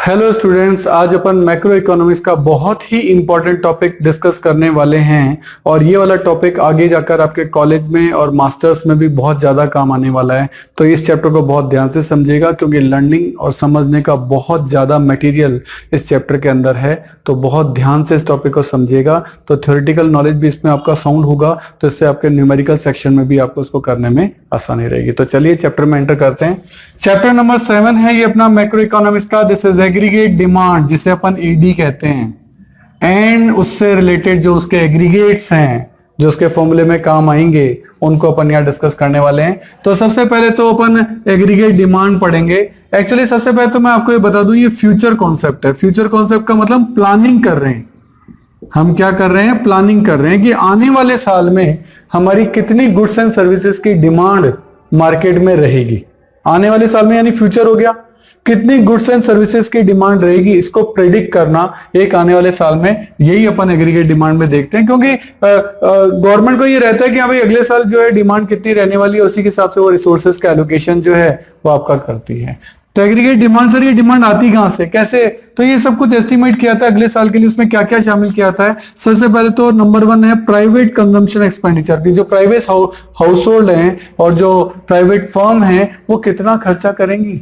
Hello students, आज अपन macro economics का बहुत ही इंपॉर्टेंट टॉपिक डिस्कस करने वाले हैं और ये वाला टॉपिक आगे जाकर आपके कॉलेज में और मास्टर्स में भी बहुत ज़्यादा काम आने वाला है। तो इस चैप्टर को बहुत ध्यान से समझिएगा क्योंकि लर्निंग और समझने का बहुत ज़्यादा मटेरियल इस चैप्टर के अंदर है। तो बहुत ध्यान से इस टॉपिक को समझिएगा तो थ्योरेटिकल नॉलेज भी इसमें आपका साउंड होगा, तो इससे आपके न्यूमेरिकल सेक्शन में भी आपको उसको करने में आसानी रहेगी। तो चलिए चैप्टर में एंटर करते हैं। चैप्टर नंबर 7 है ये अपना मैक्रो इकोनॉमिक्स का। दिस इज एग्रीगेट डिमांड, जिसे अपन एडी कहते हैं, एंड उससे रिलेटेड जो उसके एग्रीगेट्स हैं जो उसके फॉर्मूले में काम आएंगे उनको अपन यहाँ डिस्कस करने वाले हैं। तो सबसे पहले तो अपन एग्रीगेट डिमांड पढ़ेंगे। एक्चुअली सबसे पहले तो मैं आपको ये बता दूं, ये फ्यूचर कॉन्सेप्ट है। फ्यूचर कॉन्सेप्ट का मतलब प्लानिंग कर रहे हैं। हम क्या कर रहे हैं? प्लानिंग कर रहे हैं कि आने वाले साल में हमारी कितनी गुड्स एंड सर्विसेज की डिमांड मार्केट में रहेगी। आने वाले साल में यानी फ्यूचर हो गया, कितनी गुड्स एंड सर्विसेज की डिमांड रहेगी, इसको प्रेडिक्ट करना एक आने वाले साल में, यही अपन एग्रीगेट डिमांड में देखते हैं। क्योंकि गवर्नमेंट को ये रहता है कि हाँ भाई अगले साल जो है डिमांड कितनी रहने वाली है, उसी के हिसाब से वो रिसोर्सेज का एलोकेशन जो है वो आपका करती है। तो एग्रीगेट डिमांड, सर ये डिमांड आती कहां से, कैसे? तो ये सब कुछ एस्टिमेट किया था अगले साल के लिए। उसमें क्या क्या शामिल किया था? सबसे पहले तो नंबर 1 है प्राइवेट कंजम्पशन एक्सपेंडिचर की। जो प्राइवेट हाउस होल्ड हैं और जो प्राइवेट फर्म है वो कितना खर्चा करेंगी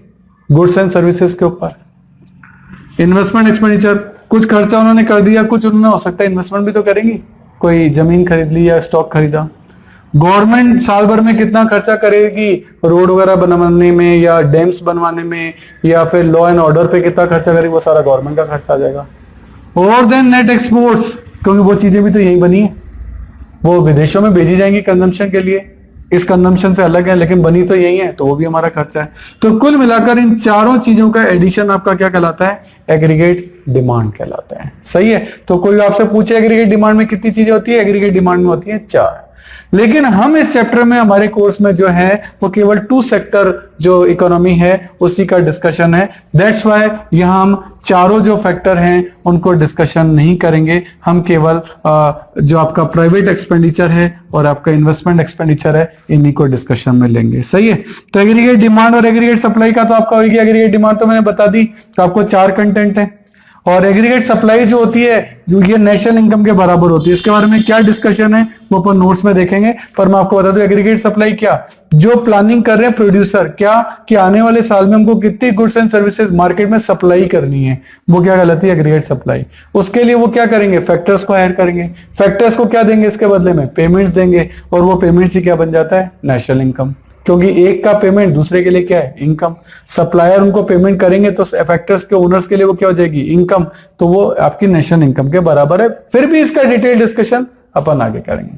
गुड्स एंड सर्विसेज के ऊपर। इन्वेस्टमेंट एक्सपेंडिचर, कुछ खर्चा उन्होंने कर दिया, कुछ उन्होंने हो सकता है इन्वेस्टमेंट भी तो करेंगी, कोई जमीन खरीद ली या स्टॉक खरीदा। गवर्नमेंट साल भर में कितना खर्चा करेगी रोड वगैरह बनवाने में या डैम्स बनवाने में, या फिर लॉ एंड ऑर्डर पे कितना खर्चा करेगी, वो सारा गवर्नमेंट का खर्चा आ जाएगा। और देन नेट एक्सपोर्ट्स, क्योंकि वो चीजें भी तो यही बनी है, वो विदेशों में भेजी जाएंगी कंजम्पशन के लिए, इस कंजम्पशन से अलग है लेकिन बनी तो यही है, तो वो भी हमारा खर्चा है। तो कुल मिलाकर इन चारों चीजों का एडिशन आपका क्या कहलाता है? एग्रीगेट डिमांड कहलाता है। सही है। तो कोई आपसे पूछे एग्रीगेट डिमांड में कितनी चीजें होती है? एग्रीगेट डिमांड में होती है 4। लेकिन हम इस चैप्टर में, हमारे कोर्स में जो है वो केवल 2 सेक्टर जो इकोनॉमी है उसी का डिस्कशन है। दैट्स व्हाई यहां हम चारों जो फैक्टर हैं उनको डिस्कशन नहीं करेंगे। हम केवल जो आपका प्राइवेट एक्सपेंडिचर है और आपका इन्वेस्टमेंट एक्सपेंडिचर है इन्हीं को डिस्कशन में लेंगे। सही है। तो एग्रीगेट डिमांड और एग्रीगेट सप्लाई का तो आपका होगी। एग्रीगेट डिमांड तो मैंने बता दी, तो आपको 4 कंटेंट है। और एग्रीगेट सप्लाई जो होती है जो ये नेशनल इनकम के बराबर होती है। इसके बारे में क्या डिस्कशन है वो अपन नोट्स में देखेंगे, पर मैं आपको बता दूं एग्रीगेट सप्लाई क्या, जो प्लानिंग कर रहे हैं प्रोड्यूसर, क्या कि आने वाले साल में हमको कितनी गुड्स एंड सर्विसेज मार्केट में सप्लाई करनी है, वो क्या कहलाती है? Aggregate supply. उसके लिए वो क्या करेंगे? फैक्टर्स को हायर करेंगे। फैक्टर्स को क्या देंगे इसके बदले में? पेमेंट्स देंगे। और वो पेमेंट्स ही क्या बन जाता है? National income. क्योंकि एक का पेमेंट दूसरे के लिए क्या है? इनकम। सप्लायर उनको पेमेंट करेंगे तो फैक्टर्स के ओनर्स के लिए वो क्या हो जाएगी? इनकम। तो वो आपकी नेशनल इनकम के बराबर है। फिर भी इसका डिटेल डिस्कशन अपन आगे करेंगे।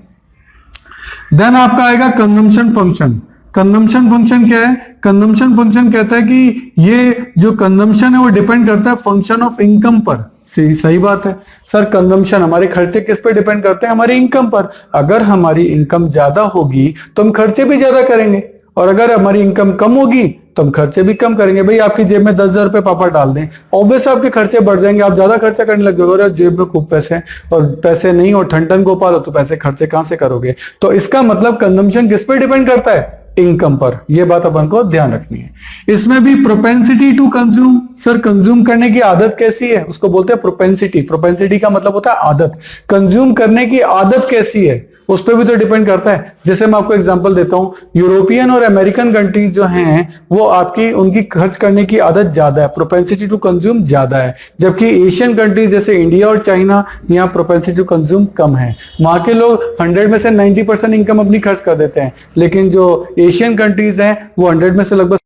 देन आपका आएगा कंजम्पशन फंक्शन। कंजम्पशन फंक्शन क्या है? कंजम्पशन फंक्शन कहता है कि ये जो कंजम्पशन है वो डिपेंड करता है फंक्शन ऑफ इनकम पर। सही बात है सर, कंजम्पशन हमारे खर्चे किस पे डिपेंड करते हैं? हमारी इनकम पर। अगर हमारी इनकम ज्यादा होगी तो हम खर्चे भी ज्यादा करेंगे, और अगर हमारी इनकम कम होगी तो हम खर्चे भी कम करेंगे। भाई आपकी जेब में 10,000 रुपए पापा डाल दें, ऑब्वियस आपके खर्चे बढ़ जाएंगे, आप ज्यादा खर्चा करने लग जाओगे। और जेब में खूब पैसे हैं और पैसे नहीं और ठन ठन गोपाल हो तो पैसे खर्चे कहां से करोगे? तो इसका मतलब कंजम्पशन किस पे डिपेंड करता है? इनकम पर। यह बात अपन को ध्यान रखनी है। इसमें भी propensity to consume, sir consume करने की आदत कैसी है उसको बोलते हैं प्रोपेंसिटी। प्रोपेंसिटी का मतलब होता है आदत। कंज्यूम करने की आदत कैसी है उस पर भी तो डिपेंड करता है। जैसे मैं आपको एग्जांपल देता हूं, यूरोपियन और अमेरिकन कंट्रीज जो हैं वो आपकी उनकी खर्च करने की आदत ज्यादा है, प्रोपेंसिटी टू कंज्यूम ज्यादा है। जबकि एशियन कंट्रीज जैसे इंडिया और चाइना, यहाँ प्रोपेंसिटी टू कंज्यूम कम है। वहां के लोग 100 में से 90% इनकम अपनी खर्च कर देते हैं, लेकिन जो एशियन कंट्रीज हैं वो 100 में से लगभग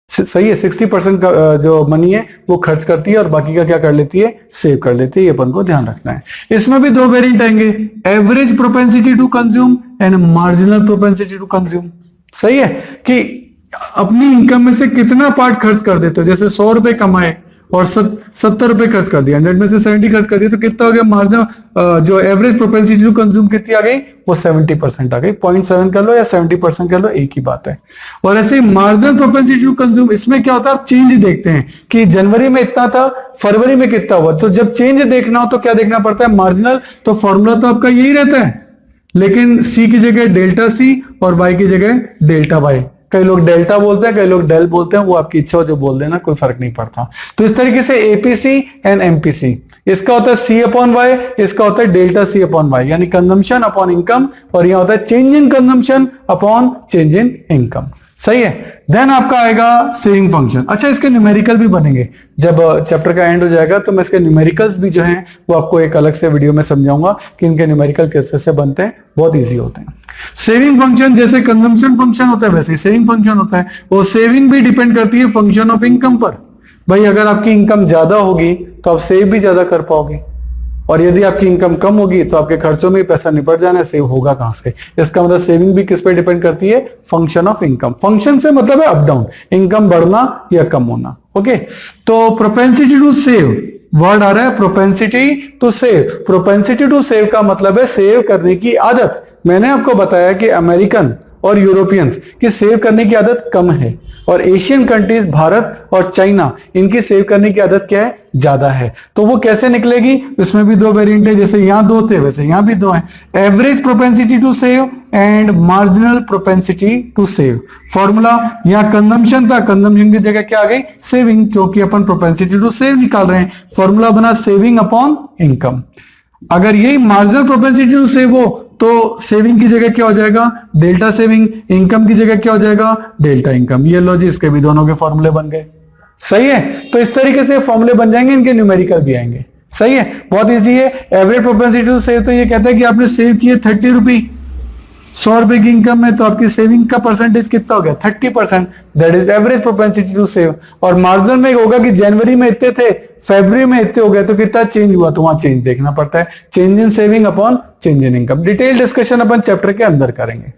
सही है 60% का जो मनी है वो खर्च करती है और बाकी का क्या कर लेती है? सेव कर लेती है। ये अपन को ध्यान रखना है। इसमें भी 2 वेरिएंट आएंगे, average propensity to consume and marginal propensity to consume. सही है कि अपनी इनकम में से कितना पार्ट खर्च कर देते हो। जैसे 100 रुपए कमाए और 70 रुपए खर्च कर दिया, 100 में से 70 खर्च कर दिया, तो कितना हो गया? मार्जिनल जो एवरेज प्रोपेंसिटी टू कंज्यूम कितनी आ गई? वो 70% आ गई। 0.7 कर लो या 70% कर लो, एक ही बात है। और ऐसे मार्जिनल प्रोपेंसिटी टू कंज्यूम, इसमें क्या होता है? आप चेंज देखते हैं कि जनवरी में इतना था, फरवरी में कितना हुआ। तो जब चेंज देखना हो तो क्या देखना पड़ता है? मार्जिनल। तो फॉर्मूला तो आपका यही रहता है, लेकिन सी की जगह डेल्टा सी और वाई की जगह डेल्टा वाई। कई लोग डेल्टा बोलते हैं, कई लोग डेल बोलते हैं, वो आपकी इच्छा हो जो बोल देना, कोई फर्क नहीं पड़ता। तो इस तरीके से एपीसी एंड एमपीसी, इसका होता है सी अपॉन वाई, इसका होता है डेल्टा सी अपॉन वाई, यानी कंजम्पशन अपॉन इनकम, और यहां होता है change in consumption upon change in income. सही है। देन आपका आएगा सेविंग फंक्शन। अच्छा, इसके न्यूमेरिकल भी बनेंगे, जब चैप्टर का एंड हो जाएगा तो मैं इसके न्यूमेरिकल्स भी जो हैं वो आपको एक अलग से वीडियो में समझाऊंगा कि इनके न्यूमेरिकल कैसे से बनते हैं, बहुत इजी होते हैं। सेविंग फंक्शन जैसे कंजम्पशन फंक्शन होता है वैसे ही सेविंग फंक्शन होता है। वो सेविंग भी डिपेंड करती है फंक्शन ऑफ इनकम पर। भाई अगर आपकी इनकम ज्यादा होगी तो आप सेव भी ज्यादा कर पाओगे, और यदि आपकी इनकम कम होगी तो आपके खर्चों में पैसा निपट जाना है, सेव होगा कहां से। इसका मतलब सेविंग भी किस पे डिपेंड करती है, फंक्शन ऑफ इनकम। फंक्शन से मतलब है अप डाउन, इनकम बढ़ना या कम होना। ओके, तो प्रोपेंसिटी टू सेव वर्ड आ रहा है, propensity to save. Propensity to save का मतलब है सेव करने की आदत। मैंने आपको बताया कि अमेरिकन और यूरोपियंस की सेव करने की आदत कम है, और एशियन कंट्रीज भारत और चाइना इनकी सेव करने की आदत क्या है, ज्यादा है। तो वो कैसे निकलेगी, इसमें भी दो वेरिएंट है, जैसे यहां दो थे वैसे यहां भी दो हैं। Average propensity to save and marginal propensity to save. Formula यहां कंजम्पशन था, कंजम्पशन की जगह क्या आ गई, सेविंग, क्योंकि अपन प्रोपेंसिटी टू सेव निकाल रहे हैं। फॉर्मूला बना सेविंग अपॉन इनकम। अगर यही मार्जिनल प्रोपेंसिटी टू सेव हो तो सेविंग की जगह क्या हो जाएगा, डेल्टा सेविंग, इनकम की जगह क्या हो जाएगा, डेल्टा इनकम। ये लो जी, इसके भी दोनों के फॉर्मूले बन गए। सही है। तो इस तरीके से फॉर्मूले बन जाएंगे, इनके न्यूमेरिकल भी आएंगे। सही है, बहुत इजी है। एवरेज प्रोपेंसिटी टू सेव तो ये कहता है कि आपने सेव किए 30 रुपए 100 रुपए की इनकम में, तो आपकी सेविंग का परसेंटेज कितना हो गया, 30%। That is average propensity to save. और मार्जिनल में होगा कि जनवरी में इतने थे, फरवरी में इतने हो गए, तो कितना चेंज हुआ, तो वहां चेंज देखना पड़ता है। Change in saving upon change in income. Detail discussion upon chapter के अंदर करेंगे।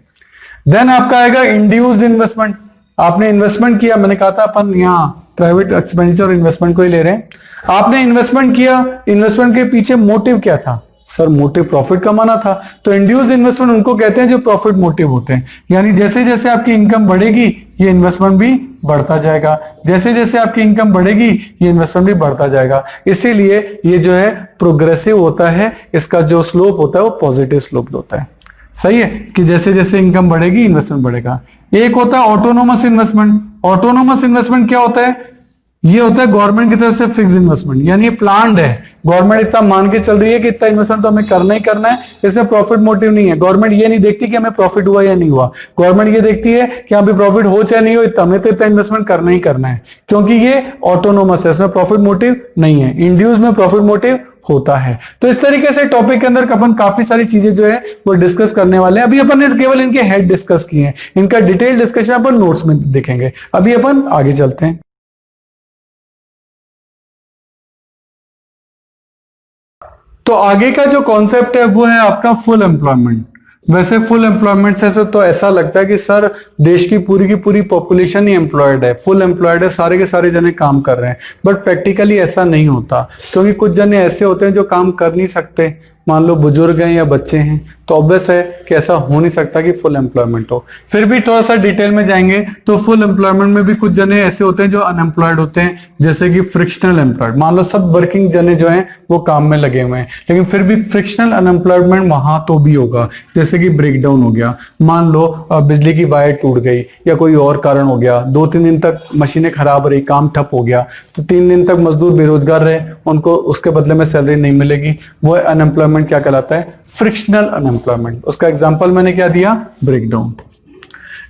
देन आपका आएगा इंड्यूस्ड इन्वेस्टमेंट। आपने इन्वेस्टमेंट किया, मैंने कहा था अपन यहाँ प्राइवेट एक्सपेंडिचर और इन्वेस्टमेंट को ही ले रहे हैं। आपने इन्वेस्टमेंट किया, इन्वेस्टमेंट के पीछे मोटिव क्या था, सर मोटिव प्रॉफिट कमाना था। तो इंड्यूस्ड इन्वेस्टमेंट उनको कहते हैं जो प्रॉफिट मोटिव होते हैं, यानी जैसे जैसे आपकी इनकम बढ़ेगी ये इन्वेस्टमेंट भी बढ़ता जाएगा, जैसे जैसे आपकी इनकम बढ़ेगी ये इन्वेस्टमेंट भी बढ़ता जाएगा। इसीलिए ये जो है प्रोग्रेसिव होता है, इसका जो स्लोप होता है वो पॉजिटिव स्लोप होता है। सही है, कि जैसे जैसे इनकम बढ़ेगी इन्वेस्टमेंट बढ़ेगा। एक होता है ऑटोनोमस इन्वेस्टमेंट। ऑटोनोमस इन्वेस्टमेंट क्या होता है, ये होता है गवर्नमेंट की तरफ से फिक्स इन्वेस्टमेंट, यानी ये प्लान्ड है। गवर्नमेंट इतना मान के चल रही है कि इतना इन्वेस्टमेंट तो हमें करना ही करना है, इसमें प्रॉफिट मोटिव नहीं है। गवर्नमेंट ये नहीं देखती कि हमें प्रॉफिट हुआ या नहीं हुआ, गवर्नमेंट ये देखती है कि हमें प्रॉफिट हो चाहे नहीं हो, हमें तो इतना इन्वेस्टमेंट करना ही करना है, क्योंकि ये ऑटोनोमस है, इसमें प्रॉफिट मोटिव नहीं है। इंड्यूस में प्रॉफिट मोटिव होता है। तो इस तरीके से टॉपिक के अंदर अपन काफी सारी चीजें जो है वो डिस्कस करने वाले हैं। अभी अपन ने केवल इनके हेड डिस्कस किए हैं, इनका डिटेल डिस्कशन अपन नोट्स में देखेंगे। अभी अपन आगे चलते हैं। तो आगे का जो कॉन्सेप्ट है वो है आपका फुल एम्प्लॉयमेंट। वैसे फुल एम्प्लॉयमेंट से तो ऐसा लगता है कि सर देश की पूरी पॉपुलेशन ही एम्प्लॉयड है, फुल एम्प्लॉयड है, सारे के सारे जने काम कर रहे हैं। बट प्रैक्टिकली ऐसा नहीं होता, क्योंकि कुछ जने ऐसे होते हैं जो काम कर नहीं सकते, मान लो बुजुर्ग हैं या बच्चे हैं, तो ऑब्वियस है कि ऐसा हो नहीं सकता कि फुल एम्प्लॉयमेंट हो। फिर भी थोड़ा सा डिटेल में जाएंगे तो फुल एम्प्लॉयमेंट में भी कुछ जने ऐसे होते हैं जो अनएम्प्लॉयड होते हैं, जैसे कि फ्रिक्शनल एम्प्लॉयड। मान लो सब वर्किंग जने जो हैं वो काम में लगे हुए हैं, लेकिन फिर भी फ्रिक्शनल अनएम्प्लॉयमेंट वहां तो भी होगा, जैसे कि ब्रेकडाउन हो गया, मान लो बिजली की वायर टूट गई या कोई और कारण हो गया, 2-3 दिन तक मशीनें खराब रही, काम ठप हो गया, तो 3 दिन तक मजदूर बेरोजगार रहे, उनको उसके बदले में सैलरी नहीं मिलेगी, वो अनएम्प्लॉयमेंट क्या कहलाता है, फ्रिक्शनल अनएम्प्लॉयमेंट। उसका एग्जांपल मैंने क्या दिया, ब्रेकडाउन।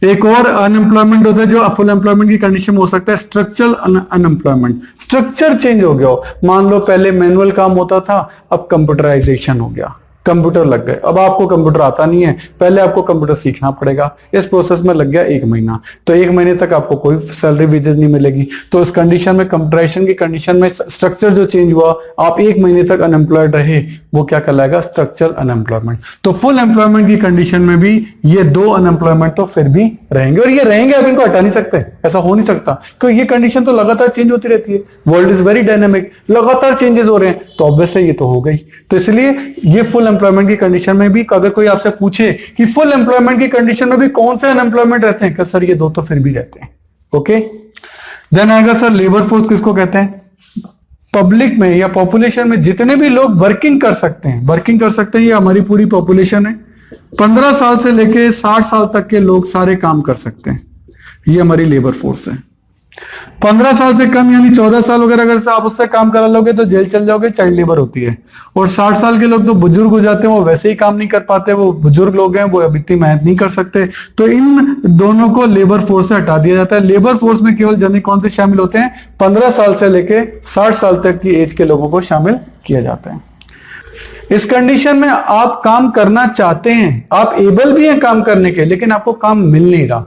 एक और अनएम्प्लॉयमेंट होता है जो फुल एम्प्लॉयमेंट की कंडीशन में हो सकता है, स्ट्रक्चरल अनएम्प्लॉयमेंट। स्ट्रक्चर चेंज हो गया हो, मान लो पहले मैनुअल काम होता था, अब कंप्यूटराइजेशन हो गया, कंप्यूटर लग गए, अब आपको कंप्यूटर आता नहीं है, पहले आपको कंप्यूटर सीखना पड़ेगा। इस प्रोसेस में लग गया 1 महीना, तो 1 महीने तक आपको कोई सैलरी वेजेस नहीं मिलेगी। तो इस कंडीशन में, कंप्यूटराइजेशन की कंडीशन में स्ट्रक्चर जो चेंज हुआ, आप 1 महीने तक अनएम्प्लॉयड रहे, वो क्या कहलाएगा, स्ट्रक्चरल अनएम्प्लॉयमेंट। तो फुल एम्प्लॉयमेंट की कंडीशन में भी ये 2 अनएम्प्लॉयमेंट तो फिर भी रहेंगे, और ये रहेंगे, आप इनको हटा नहीं सकते, ऐसा हो नहीं सकता, क्योंकि ये कंडीशन तो लगातार चेंज होती रहती है। वर्ल्ड इज वेरी डायनेमिक, लगातार चेंजेस हो रहे हैं, तो ऑब्वियस है ये तो हो गई। तो इसलिए ये फुल एम्प्लॉयमेंट की कंडीशन में भी, अगर कोई आपसे पूछे कि फुल एम्प्लॉयमेंट की कंडीशन में भी कौन से अनएम्प्लॉयमेंट रहते हैं, सर ये 2 तो फिर भी रहते हैं। ओके, देन आएगा सर लेबर फोर्स किसको कहते हैं, पब्लिक में या पॉपुलेशन में जितने भी लोग वर्किंग कर सकते हैं, ये हमारी पूरी पॉपुलेशन है। 15 साल से लेके 60 साल तक के लोग सारे काम कर सकते हैं। ये हमारी लेबर फोर्स है। 15 साल से कम यानी 14 साल वगैरह अगर से आप उससे काम करा लोगे तो जेल चल जाओगे, चाइल्ड लेबर होती है। और 60 साल के लोग तो बुजुर्ग हो जाते हैं, वो वैसे ही काम नहीं कर पाते, वो बुजुर्ग लोग हैं, वो अब इतनी मेहनत नहीं कर सकते, तो इन दोनों को लेबर फोर्स से हटा दिया जाता है। लेबर फोर्स में केवल जनरली कौन से शामिल होते हैं? 15 साल से लेके 60 साल तक की एज के लोगों को शामिल किया जाता है। इस कंडीशन में आप काम करना चाहते हैं, आप एबल भी हैं काम करने के, लेकिन आपको काम मिल नहीं रहा,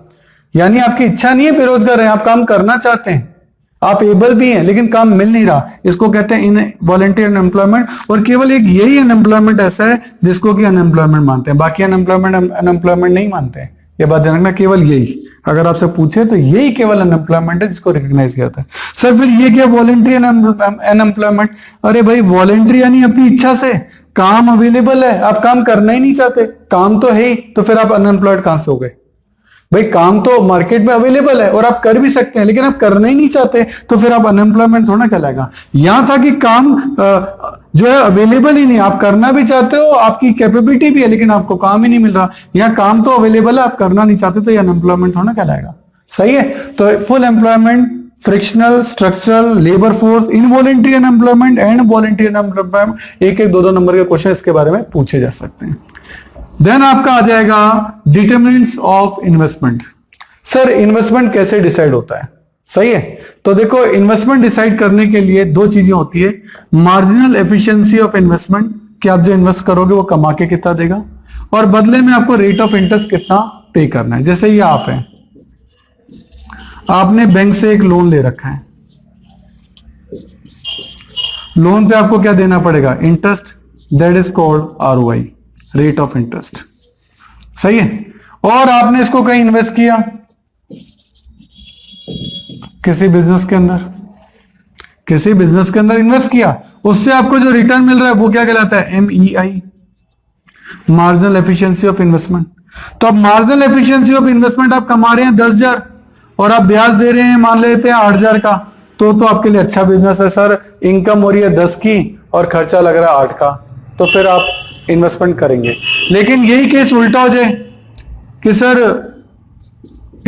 यानी आपकी इच्छा नहीं है, बेरोजगार है, आप काम करना चाहते हैं, आप एबल भी हैं लेकिन काम मिल नहीं रहा, इसको कहते हैं इनवॉलंटरी अनएम्प्लॉयमेंट। और केवल एक यही अनएम्प्लॉयमेंट ऐसा है जिसको कि अनएम्प्लॉयमेंट मानते हैं, बाकी अनएम्प्लॉयमेंट नहीं मानते हैं। ये बात ध्यान रखना, केवल यही, अगर आपसे पूछे तो यही केवल अनएम्प्लॉयमेंट है जिसको रिकॉग्नाइज किया जाता है। सर फिर ये क्या वॉलंटरी अनएम्प्लॉयमेंट? अरे भाई वॉलंटरी यानी अपनी इच्छा से, काम अवेलेबल है, आप काम करना ही नहीं चाहते, काम तो है ही, तो फिर आप अनएम्प्लॉयड कहां से हो गए? भाई काम तो मार्केट में अवेलेबल है और आप कर भी सकते हैं, लेकिन आप करना ही नहीं चाहते, तो फिर आप अनएम्प्लॉयमेंट थोड़ा कहलाएगा। यहां था कि काम जो है अवेलेबल ही नहीं, आप करना भी चाहते हो, आपकी कैपेबिलिटी भी है, लेकिन आपको काम ही नहीं मिल रहा। यहाँ काम तो अवेलेबल है, आप करना नहीं चाहते, तो ये अनएम्प्लॉयमेंट थोड़ा कहलाएगा। सही है, तो full employment, frictional, structural, labour force, involuntary unemployment and voluntary unemployment, एक एक दो नंबर के क्वेश्चन इसके बारे में पूछे जा सकते हैं। देन आपका आ जाएगा determinants of investment. Sir investment कैसे डिसाइड होता है? सही है, तो देखो इन्वेस्टमेंट डिसाइड करने के लिए दो चीजें होती है, मार्जिनल एफिशिएंसी ऑफ इन्वेस्टमेंट, कि आप जो इन्वेस्ट करोगे वो कमा के कितना देगा, और बदले में आपको रेट ऑफ इंटरेस्ट कितना पे करना है। जैसे ये आप हैं, आपने बैंक से एक लोन ले रखा है, लोन पे आपको क्या देना पड़ेगा? Interest, that is called ROI, rate of interest. सही है, और आपने इसको कहीं इन्वेस्ट किया, किसी बिजनेस के अंदर, किसी बिजनेस के अंदर इन्वेस्ट किया, उससे आपको जो रिटर्न मिल रहा है वो क्या कहलाता है? MEI, marginal efficiency of investment. तो अब मार्जिनल एफिशिएंसी ऑफ इन्वेस्टमेंट आप कमा रहे हैं 10,000 और आप ब्याज दे रहे हैं मान लेते हैं 8,000 का, तो आपके लिए अच्छा बिजनेस है। सर इनकम हो रही है 10 की और खर्चा लग रहा है 8 का, तो फिर आप इन्वेस्टमेंट करेंगे। लेकिन यही केस उल्टा हो जाए कि सर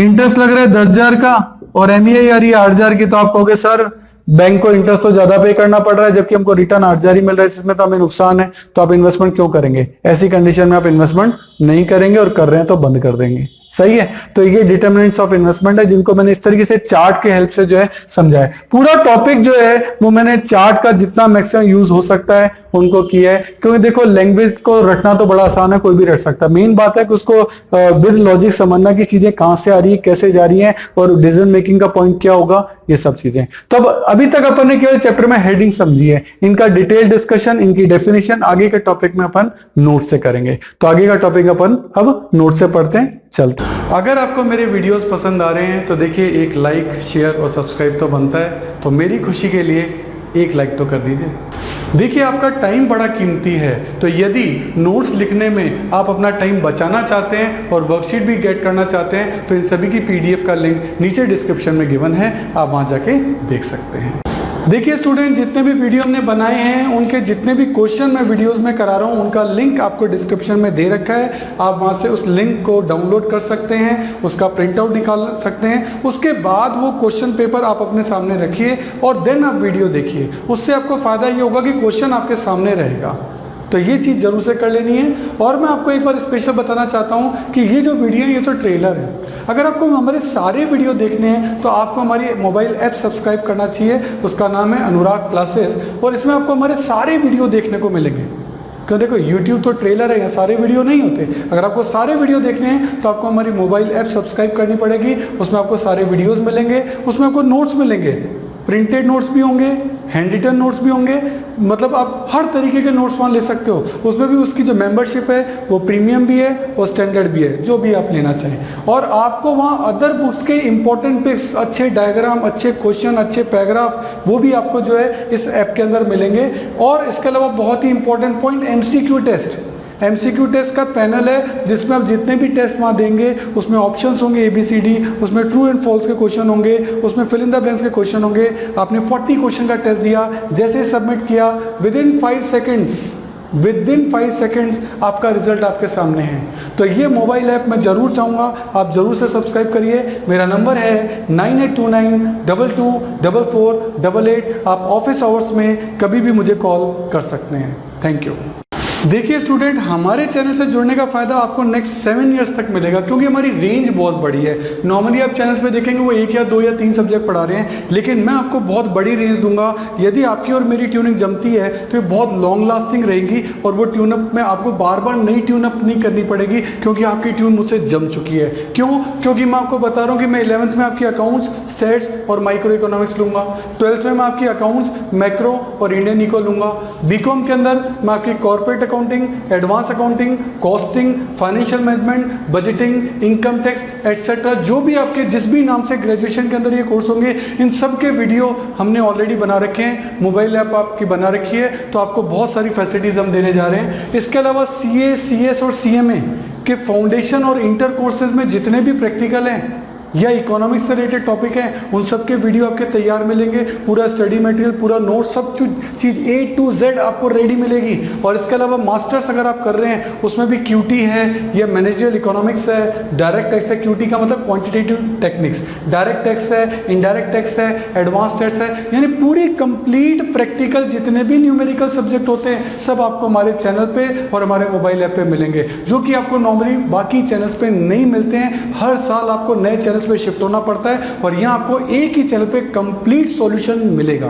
इंटरेस्ट लग रहा है 10,000 का और MEI आ रही है 8,000 की, तो आप कहोगे सर बैंक को इंटरेस्ट तो ज्यादा पे करना पड़ रहा है जबकि हमको रिटर्न 8,000 ही मिल रहा है, इसमें तो हमें नुकसान है, तो आप इन्वेस्टमेंट क्यों करेंगे? ऐसी कंडीशन में आप इन्वेस्टमेंट नहीं करेंगे और कर रहे हैं तो बंद कर देंगे। सही है, तो ये डिटरमिनेंट्स ऑफ इन्वेस्टमेंट है जिनको मैंने इस तरीके से चार्ट के हेल्प से जो है समझाया। पूरा टॉपिक जो है वो मैंने चार्ट का जितना मैक्सिमम यूज हो सकता है उनको किया है, क्योंकि देखो लैंग्वेज को रटना तो बड़ा आसान है, कोई भी रट सकता है, मेन बात है कि उसको विद लॉजिक समझना कि चीजें कहां से आ रही है, कैसे जा रही हैं और डिसीजन मेकिंग का पॉइंट क्या होगा, ये सब चीजें। तो अब अभी तक अपन ने केवल चैप्टर में हेडिंग समझी है, इनका डिटेल डिस्कशन, इनकी डेफिनेशन आगे के टॉपिक में अपन नोट से करेंगे। तो आगे का टॉपिक अपन अब नोट से पढ़ते हैं, चलते हैं। अगर आपको मेरे वीडियोस पसंद आ रहे हैं तो देखिए एक लाइक, शेयर और सब्सक्राइब तो बनता है, तो मेरी खुशी के लिए एक लाइक तो कर दीजिए। देखिए आपका टाइम बड़ा कीमती है, तो यदि नोट्स लिखने में आप अपना टाइम बचाना चाहते हैं और वर्कशीट भी गेट करना चाहते हैं तो इन सभी की PDF का लिंक नीचे डिस्क्रिप्शन में गिवन है, आप वहां जाके देख सकते हैं। देखिए स्टूडेंट, जितने भी वीडियो हमने बनाए हैं उनके जितने भी क्वेश्चन मैं वीडियोस में करा रहा हूं उनका लिंक आपको डिस्क्रिप्शन में दे रखा है, आप वहां से उस लिंक को डाउनलोड कर सकते हैं, उसका प्रिंट आउट निकाल सकते हैं। उसके बाद वो क्वेश्चन पेपर आप अपने सामने रखिए और देन आप वीडियो देखिए, उससे आपको फायदा ये होगा कि क्वेश्चन आपके सामने रहेगा। तो ये चीज़ जरूर से कर लेनी है। और मैं आपको एक बार स्पेशल बताना चाहता हूँ कि ये जो वीडियो है ये तो ट्रेलर है, अगर आपको हमारे सारे वीडियो देखने हैं तो आपको हमारी मोबाइल ऐप सब्सक्राइब करना चाहिए, उसका नाम है अनुराग क्लासेस, और इसमें आपको हमारे सारे वीडियो देखने को मिलेंगे। क्यों, देखो YouTube तो ट्रेलर है, यहाँ सारे वीडियो नहीं होते। अगर आपको सारे वीडियो देखने हैं तो आपको हमारी मोबाइल ऐप सब्सक्राइब करनी पड़ेगी, उसमें आपको सारे वीडियोज़ मिलेंगे, उसमें आपको नोट्स मिलेंगे, प्रिंटेड नोट्स भी होंगे, हैंड रिटन नोट्स भी होंगे, मतलब आप हर तरीके के नोट्स वहाँ ले सकते हो। उसमें भी उसकी जो मेंबरशिप है वो प्रीमियम भी है और स्टैंडर्ड भी है, जो भी आप लेना चाहें। और आपको वहाँ अदर बुक्स के इंपॉर्टेंट पिक्स, अच्छे डायग्राम, अच्छे क्वेश्चन, अच्छे पैराग्राफ, वो भी आपको जो है इस ऐप के अंदर मिलेंगे। और इसके अलावा बहुत ही important point, MCQ test. MCQ test का पैनल है जिसमें आप जितने भी टेस्ट वहाँ देंगे उसमें ऑप्शंस होंगे ABCD, उसमें ट्रू एंड फॉल्स के क्वेश्चन होंगे, उसमें फिल इन द ब्लैंक्स के क्वेश्चन होंगे। आपने 40 क्वेश्चन का टेस्ट दिया, जैसे सबमिट किया with in 5 seconds with in 5 seconds आपका रिजल्ट आपके सामने है। तो ये मोबाइल ऐप मैं जरूर चाहूँगा आप जरूर से सब्सक्राइब करिए। मेरा नंबर है 9829224488। आप ऑफिस आवर्स में कभी भी मुझे कॉल कर सकते हैं। Thank you. देखिए स्टूडेंट, हमारे चैनल से जुड़ने का फायदा आपको नेक्स्ट 7 इयर्स तक मिलेगा, क्योंकि हमारी रेंज बहुत बड़ी है। नॉर्मली आप चैनल्स पे देखेंगे वो 1 या 2 या 3 सब्जेक्ट पढ़ा रहे हैं, लेकिन मैं आपको बहुत बड़ी रेंज दूंगा। यदि आपकी और मेरी ट्यूनिंग जमती है तो ये बहुत लॉन्ग लास्टिंग रहेगी, और वो ट्यूनअप में आपको बार बार नई ट्यूनअप नहीं करनी पड़ेगी, क्योंकि आपकी ट्यून मुझसे जम चुकी है। क्यों? क्योंकि मैं आपको बता रहा हूँ कि मैं 11th में आपकी अकाउंट्स, स्टेट्स और माइक्रो इकोनॉमिक्स लूंगा। 12th में मैं आपकी अकाउंट्स, मैक्रो और इंडियन इको लूंगा। बीकॉम के अंदर मैं आपकी corporate accounting, advance accounting, costing, financial management, budgeting, income tax etcetera, जो भी आपके जिस भी नाम से ग्रेजुएशन के अंदर ये कोर्स होंगे, इन सब के वीडियो हमने ऑलरेडी बना रखे हैं। मोबाइल ऐप आपकी बना रखी है, तो आपको बहुत सारी फैसिलिटीज हम देने जा रहे हैं। इसके अलावा सीए, सीएस और सीएमए के फाउंडेशन और इंटर कोर्सेज में जितने भी प्रैक्टिकल हैं या इकोनॉमिक्स से रिलेटेड टॉपिक हैं, उन सब के वीडियो आपके तैयार मिलेंगे। पूरा स्टडी मटेरियल, पूरा नोट, सब चीज़ A to Z आपको रेडी मिलेगी। और इसके अलावा मास्टर्स अगर आप कर रहे हैं, उसमें भी क्यूटी है या मैनेजरियल इकोनॉमिक्स है, डायरेक्ट टैक्स है। क्यूटी का मतलब क्वांटिटेटिव टेक्निक्स, डायरेक्ट टैक्स है, इनडायरेक्ट टैक्स है, एडवांस टैक्स है, यानी पूरी कंप्लीट प्रैक्टिकल जितने भी न्यूमेरिकल सब्जेक्ट होते हैं, सब आपको हमारे चैनल पे और हमारे मोबाइल ऐप पे मिलेंगे, जो कि आपको नॉर्मली बाकी चैनल्स पे नहीं मिलते हैं। हर साल आपको नए चैनल पे शिफ्ट होना पड़ता है, और यहाँ आपको एक ही चैनल पे कंप्लीट सॉल्यूशन मिलेगा।